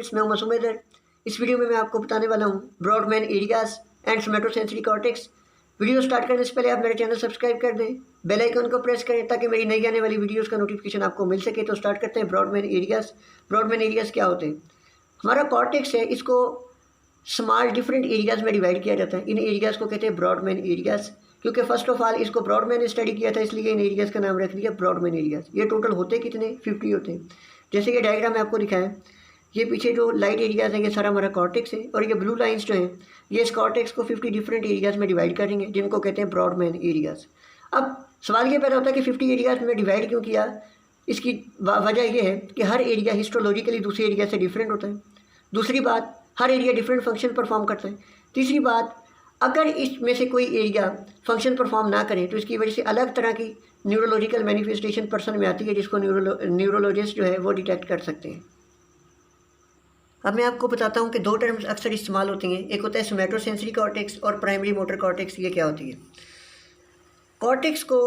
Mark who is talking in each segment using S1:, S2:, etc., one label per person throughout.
S1: Friends, मैं हूं मासूम हैदर। इस वीडियो में मैं आपको बताने वाला हूं broadband areas and somatosensory cortex. Video start करने से पहले आप मेरे चैनल सब्सक्राइब कर दें, बेल आइकन को प्रेस करें ताकि मेरी नई आने वाली वीडियोस का नोटिफिकेशन आपको मिल सके। तो स्टार्ट करते हैं ब्रॉडबैंड एरियाज। ब्रॉडबैंड एरियाज क्या होते हैं? हमारा कॉर्टेक्स है, इसको स्मॉल डिफरेंट एरियाज में डिवाइड किया जाता है। इन एरियाज को कहते हैं ब्रॉडबैंड एरियाज, क्योंकि फर्स्ट ऑफ ऑल इसको ब्रॉडमैन ने स्टडी किया था, इसलिए इन एरियाज का नाम रख दिया ब्रॉडबैंड एरियाज। ये टोटल होते कितने? 50 होते हैं। जैसे ये डायग्राम में आपको दिखाया, ये पीछे जो लाइट एरियाज हैं ये सारा हमारा कॉर्टेक्स है, और ये ब्लू लाइंस जो हैं ये इस कॉर्टेक्स को 50 डिफरेंट एरियाज में डिवाइड करेंगे, जिनको कहते हैं ब्रॉडबैंड एरियाज। अब सवाल ये पैदा होता है कि 50 एरियाज में डिवाइड क्यों किया? इसकी वजह यह है कि हर एरिया हिस्टोलॉजिकली दूसरे एरिया से डिफरेंट होता है। दूसरी बात, हर एरिया डिफरेंट फंक्शन परफॉर्म करता है। तीसरी बात, अगर इसमें से कोई एरिया फंक्शन परफॉर्म ना करे तो इसकी वजह से अलग तरह की न्यूरोलॉजिकल मैनिफेस्टेशन पर्सन में आती है, जिसको न्यूरोलॉजिस्ट जो है वो डिटेक्ट कर सकते हैं। अब मैं आपको बताता हूँ कि दो टर्म्स अक्सर इस्तेमाल होती हैं, एक होता है सोमैटोसेंसरी कॉर्टेक्स और प्राइमरी मोटर कॉर्टेक्स। ये क्या होती है? कॉर्टेक्स को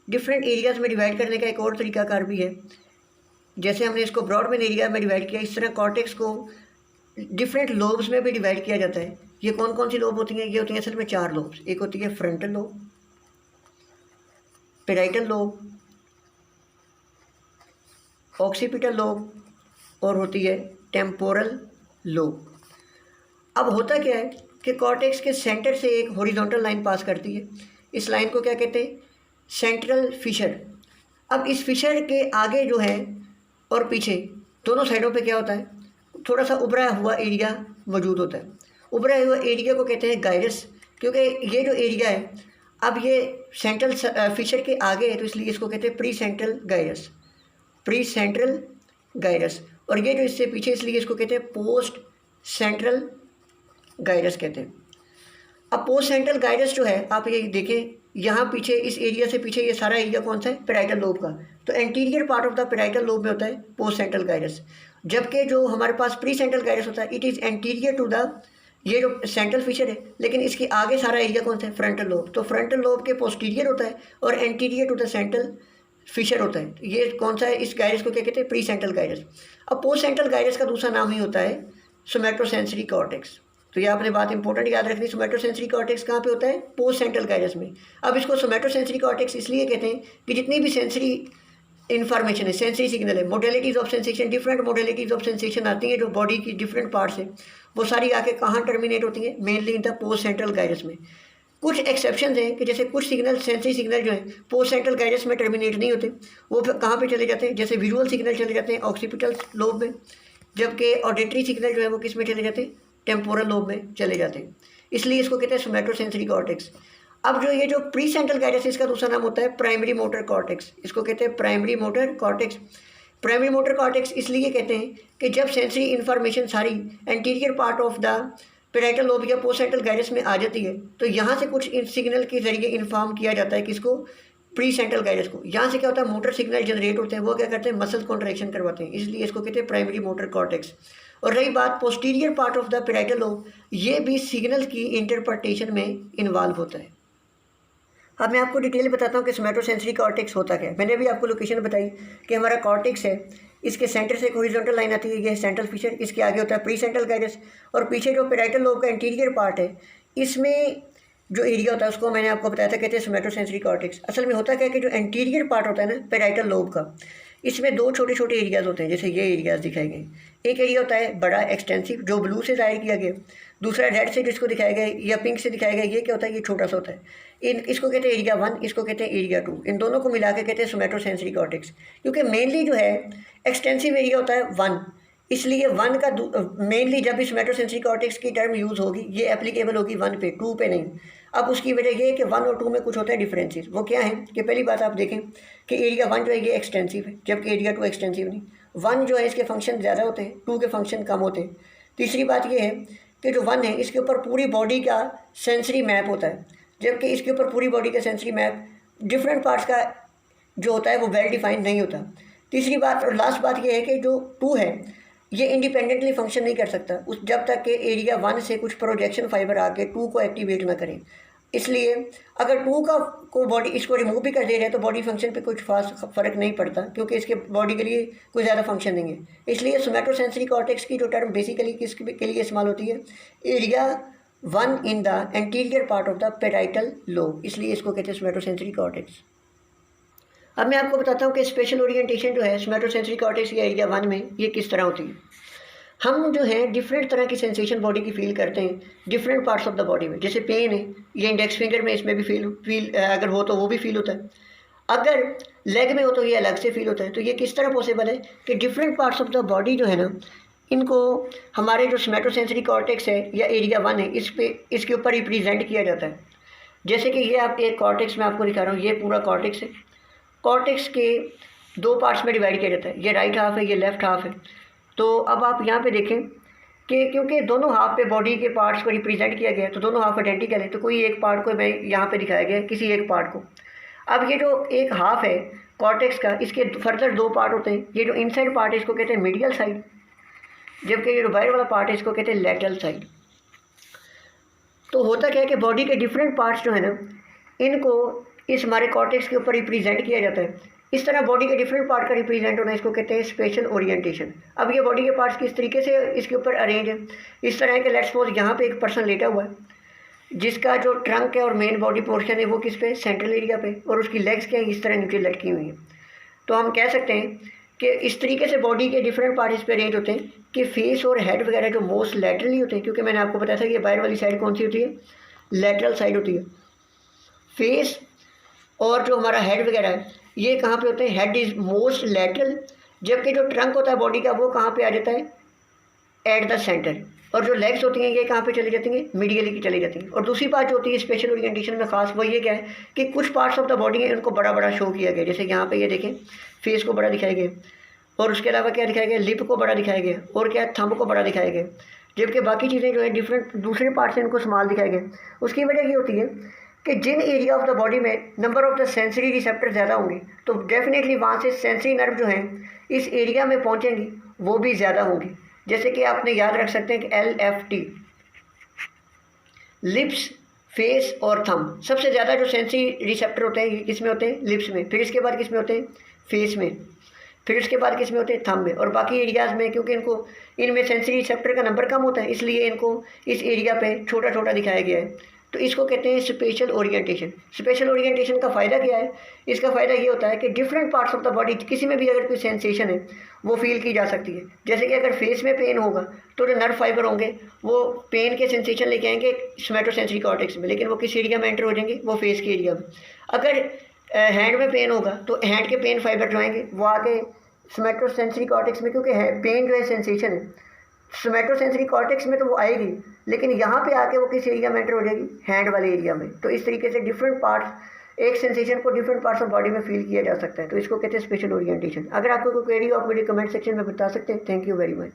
S1: डिफरेंट एरियाज में डिवाइड करने का एक और तरीकाकार भी है। जैसे हमने इसको ब्रॉडबैंड एरिया में डिवाइड किया, इस तरह कॉर्टेक्स को डिफरेंट लोब्स में भी डिवाइड किया जाता है। ये कौन कौन सी लोब होती हैं? ये होती हैं असल में 4 लोब्स। एक होती है frontal lobe, parietal lobe, occipital lobe और होती है टेम्पोरल लोब। अब होता क्या है कि कॉर्टेक्स के सेंटर से एक हॉरिजॉन्टल लाइन पास करती है। इस लाइन को क्या कहते हैं? Central fissure. अब इस फिशर के आगे जो है और पीछे दोनों साइडों पे क्या होता है? थोड़ा सा उभरा हुआ एरिया मौजूद होता है। उभरा हुआ एरिया को कहते हैं गायरस, क्योंकि ये जो एरिया है अब ये सेंट्रल फिशर के आगे है, तो इसलिए इसको कहते हैं pre central gyrus, pre central gyrus. और ये जो इससे पीछे, इसलिए इसको कहते हैं पोस्ट सेंट्रल गायरस कहते हैं। अब पोस्ट सेंट्रल गायरस जो है, आप ये देखें यहाँ पीछे इस एरिया से पीछे ये सारा एरिया कौन सा है? पेराइटल लोब का। तो anterior part of the parietal lobe में होता है पोस्ट सेंट्रल गायरस, जबकि जो हमारे पास प्री सेंट्रल गायरस होता है it is anterior to the ये जो सेंट्रल फिशर है, लेकिन इसके आगे सारा एरिया कौन सा है? Frontal lobe. तो फ्रंटल लोब के पोस्टीरियर होता है और anterior to the central fissure होता है। ये कौन सा है? इस गायरस को क्या कहते हैं? Pre central gyrus. अब पोस्ट सेंट्रल गायरस का दूसरा नाम ही होता है सोमैटोसेंसरी कॉर्टेक्स। तो ये आपने बात इंपॉर्टेंट याद रखनी, सोमैटोसेंसरी कॉर्टेक्स कहाँ पे होता है? पोस्ट सेंट्रल गायरस में। अब इसको सोमैटोसेंसरी कॉर्टेक्स इसलिए कहते हैं कि जितनी भी सेंसरी इन्फॉर्मेशन है, सेंसरी सिग्नल है, modalities of sensation, different modalities of sensation आती हैं जो बॉडी की डिफरेंट पार्ट्स है, वो सारी आके कहाँ टर्मिनेट होती हैं? Mainly in the post central gyrus में। कुछ एक्सेप्शंस हैं कि जैसे कुछ सिग्नल, सेंसरी सिग्नल जो है पोस्ट सेंट्रल गायरस में टर्मिनेट नहीं होते, वो कहाँ पे चले जाते हैं? जैसे विजुअल सिग्नल चले जाते हैं ऑक्सीपिटल लोब में, जबकि ऑडिटरी सिग्नल जो है वो किस में चले जाते हैं? टेम्पोरल लोब में चले जाते हैं। इसलिए इसको कहते हैं सोमैटोसेंसरी कॉर्टेक्स। अब जो ये जो प्री सेंट्रल गायरस है, इसका दूसरा नाम होता है प्राइमरी मोटर कॉर्टेक्स। इसको कहते हैं primary motor cortex. Primary motor cortex इसलिए कहते हैं कि जब सेंसरी इन्फॉर्मेशन सारी anterior part of the parietal lobe या पोस्ट सेंट्रल गायरस में आ जाती है, तो यहाँ से कुछ सिग्नल के जरिए इन्फॉर्म किया जाता है किसको? प्री सेंट्रल गायरस को। यहाँ से क्या होता है? मोटर सिग्नल जनरेट होते हैं, वो क्या करते हैं? मसल कॉन्ट्रैक्शन करवाते हैं, इसलिए इसको कहते हैं प्राइमरी मोटर कॉर्टेक्स। और रही बात posterior part of the parietal lobe, ये भी सिग्नल की इंटरप्रिटेशन में इन्वॉल्व होता है। अब मैं आपको डिटेल बताता हूँ कि सोमैटोसेंसरी कॉर्टेक्स होता क्या है। मैंने अभी आपको लोकेशन बताई कि हमारा कॉर्टेक्स है, इसके सेंटर से एक हॉरिजॉन्टल लाइन आती है, ये सेंट्रल फिशर, इसके आगे होता है प्री सेंट्रल गायरस, और पीछे जो पेराइटल लोब का इंटीरियर पार्ट है, इसमें जो एरिया होता है उसको मैंने आपको बताया था, कहते हैं सोमैटोसेंसरी कॉर्टेक्स। असल में होता क्या है कि जो एंटीरियर पार्ट होता है ना पेराइटल लोब का, इसमें दो छोटे छोटे एरियाज होते हैं, जैसे ये एरियाज दिखाए गए। एक एरिया होता है बड़ा एक्सटेंसिव, जो ब्लू से जाहिर किया गया, दूसरा रेड से जिसको दिखाया गया या पिंक से दिखाया गया, ये क्या होता है? ये छोटा सा होता है। इसको कहते हैं एरिया 1, इसको कहते हैं एरिया 2। इन दोनों को मिला के कहते हैं सोमैटोसेंसरी कॉर्टेक्स, क्योंकि मेनली जो है एक्सटेंसिव एरिया होता है 1, इसलिए 1 का मेनली जब भी सोमैटोसेंसरी कॉर्टेक्स की टर्म यूज़ होगी ये एप्लीकेबल होगी 1 पे, 2 पे नहीं। अब उसकी वजह ये है कि 1 और 2 में कुछ होता है डिफरेंसेस। वो क्या है कि पहली बात आप देखें कि एरिया 1 जो है ये एक्सटेंसिव है, जबकि एरिया 2 एक्सटेंसिव नहीं। 1 जो है इसके फंक्शन ज़्यादा होते हैं, 2 के फंक्शन कम होते हैं। तीसरी बात ये है कि जो 1 है इसके ऊपर पूरी बॉडी का सेंसरी मैप होता है, जबकि इसके ऊपर पूरी बॉडी का सेंसरी मैप डिफरेंट पार्ट्स का जो होता है वो वेल डिफाइंड नहीं होता। तीसरी बात और लास्ट बात ये है कि जो 2 है ये इंडिपेंडेंटली फंक्शन नहीं कर सकता जब तक कि एरिया 1 से कुछ प्रोजेक्शन फाइबर आके 2 को एक्टिवेट ना करें। इसलिए अगर टू का को बॉडी इसको रिमूव भी कर दे रहे हैं तो बॉडी फंक्शन पे कुछ खास फ़र्क नहीं पड़ता, क्योंकि इसके बॉडी के लिए कोई ज़्यादा फंक्शन नहीं है। इसलिए सोमैटोसेंसरी कॉर्टेक्स की जो टर्म बेसिकली किसके लिए इस्तेमाल होती है, area 1 in the anterior part of the parietal lobe, इसलिए इसको कहते हैं सोमैटोसेंसरी कॉर्टेक्स। अब मैं आपको बताता हूँ कि स्पेशल ओरिएंटेशन जो है सोमैटोसेंसरी कॉर्टेक्स या एरिया 1 में ये किस तरह होती है। हम जो है डिफरेंट तरह की सेंसेशन बॉडी की फील करते हैं different parts of the body में। जैसे पेन है, ये इंडेक्स फिंगर में इसमें भी फील अगर हो तो वो भी फील होता है, अगर लेग में हो तो ये अलग से फील होता है। तो ये किस तरह पॉसिबल है कि different parts of the body जो है ना, इनको हमारे जो सोमैटोसेंसरी कॉर्टेक्स है या एरिया 1 है इसके ऊपर रिप्रेजेंट किया जाता है। जैसे कि ये आप एक कॉर्टेक्स में आपको दिखा रहा हूँ, ये पूरा कॉर्टेक्स है। कॉर्टेक्स के 2 पार्ट्स में डिवाइड किया जाता है, ये राइट हाफ है, ये लेफ्ट हाफ है। तो अब आप यहाँ पे देखें कि क्योंकि दोनों हाफ पे बॉडी के पार्ट्स को रिप्रेजेंट किया गया है तो दोनों हाफ आइडेंटिकल है, तो कोई एक पार्ट को मैं यहाँ पे दिखाया गया है, किसी एक पार्ट को। अब ये जो एक हाफ है कॉर्टेक्स का, इसके फर्दर 2 पार्ट होते हैं। ये जो इनसाइड पार्ट है इसको कहते हैं मीडियल साइड, जबकि ये जो बाहर वाला पार्ट है इसको कहते हैं लैटरल साइड। तो होता क्या है कि बॉडी के डिफरेंट पार्ट्स जो है ना, इनको इस हमारे कॉर्टेक्स के ऊपर रिप्रेजेंट किया जाता है। इस तरह बॉडी के डिफरेंट पार्ट का रिप्रेजेंट होना, इसको कहते हैं स्पेशल ओरिएंटेशन। अब ये बॉडी के पार्ट्स किस तरीके से इसके ऊपर अरेंज है, इस तरह है कि लेट्स सपोज यहाँ पे एक पर्सन लेटा हुआ है, जिसका जो ट्रंक है और मेन बॉडी पोर्शन है वो किस पे, सेंट्रल एरिया पे, और उसकी लेग्स क्या है, इस तरह नीचे लटकी हुई है। तो हम कह सकते हैं कि इस तरीके से बॉडी के डिफरेंट पार्ट इस पर अरेंज होते हैं कि फेस और हेड वगैरह जो मोस्ट लैटरली होते हैं, क्योंकि मैंने आपको बताया था कि बाहर वाली साइड कौन सी होती है, लैटरल साइड होती है। फेस और जो हमारा हेड वगैरह है ये कहाँ पे होते हैं, हेड इज़ मोस्ट लैटरल, जबकि जो ट्रंक होता है बॉडी का वो कहाँ पे आ जाता है, एट द सेंटर। और जो लेग्स होती हैं ये कहाँ पे चली जाती हैं, मीडियली की चली जाती हैं। और दूसरी बात जो होती है स्पेशल ओरिएंटेशन में खास, वो ये क्या है कि कुछ पार्ट्स ऑफ द बॉडी है उनको बड़ा बड़ा शो किया गया। जैसे यहाँ पे ये देखें, फेस को बड़ा दिखाया गया, और उसके अलावा क्या दिखाया गया, लिप को बड़ा दिखाया गया, और क्या थंब को बड़ा दिखाया गया, जबकि बाकी चीज़ें जो है डिफरेंट दूसरे पार्ट से इनको स्मॉल दिखाया गया। उसकी वजह ये होती है कि जिन एरिया ऑफ द बॉडी में number of the sensory receptor ज़्यादा होंगे तो डेफिनेटली वहाँ से सेंसरी नर्व जो हैं इस एरिया में पहुँचेंगी वो भी ज़्यादा होंगी। जैसे कि आपने याद रख सकते हैं कि LFT, लिप्स, फेस और थंब। सबसे ज़्यादा जो सेंसरी रिसेप्टर होते हैं ये किस में होते हैं, लिप्स में, फिर इसके बाद किस में होते हैं, फेस में, फिर उसके बाद किस में होते हैं, थंब में, और बाकी एरियाज़ में क्योंकि इनमें सेंसरी रिसेप्टर का नंबर कम होता है इसलिए इनको इस एरिया पे छोटा छोटा दिखाया गया है। तो इसको कहते हैं स्पेशल ओरिएंटेशन। स्पेशल ओरिएंटेशन का फ़ायदा क्या है, इसका फ़ायदा ये होता है कि different parts of the body किसी में भी अगर कोई सेंसेशन है वो फील की जा सकती है। जैसे कि अगर फेस में पेन होगा तो जो नर्व फाइबर होंगे वो पेन के सेंसेशन लेके आएंगे सोमैटोसेंसरी कॉर्टेक्स में, लेकिन वो किस एरिया में एंटर हो जाएंगे, वो फेस के एरिया में। अगर हैंड में पेन होगा तो हैंड के पेन फाइबर जो आएंगे वो आके सोमैटोसेंसरी कॉर्टेक्स में, क्योंकि पेन जो है सेंसेशन है सोमैटोसेंसरी कॉर्टेक्स में तो वो आएगी, लेकिन यहाँ पे आके वो किस एरिया में एंटर हो जाएगी, हैंड वाले एरिया में। तो इस तरीके से डिफरेंट पार्ट्स, एक सेंसेशन को डिफरेंट पार्ट्स ऑफ बॉडी में फील किया जा सकता है। तो इसको कहते हैं स्पेशल ओरिएंटेशन। अगर आपको कोई क्वेरी हो आप मुझे कमेंट सेक्शन में बता सकते हैं। Thank you very much.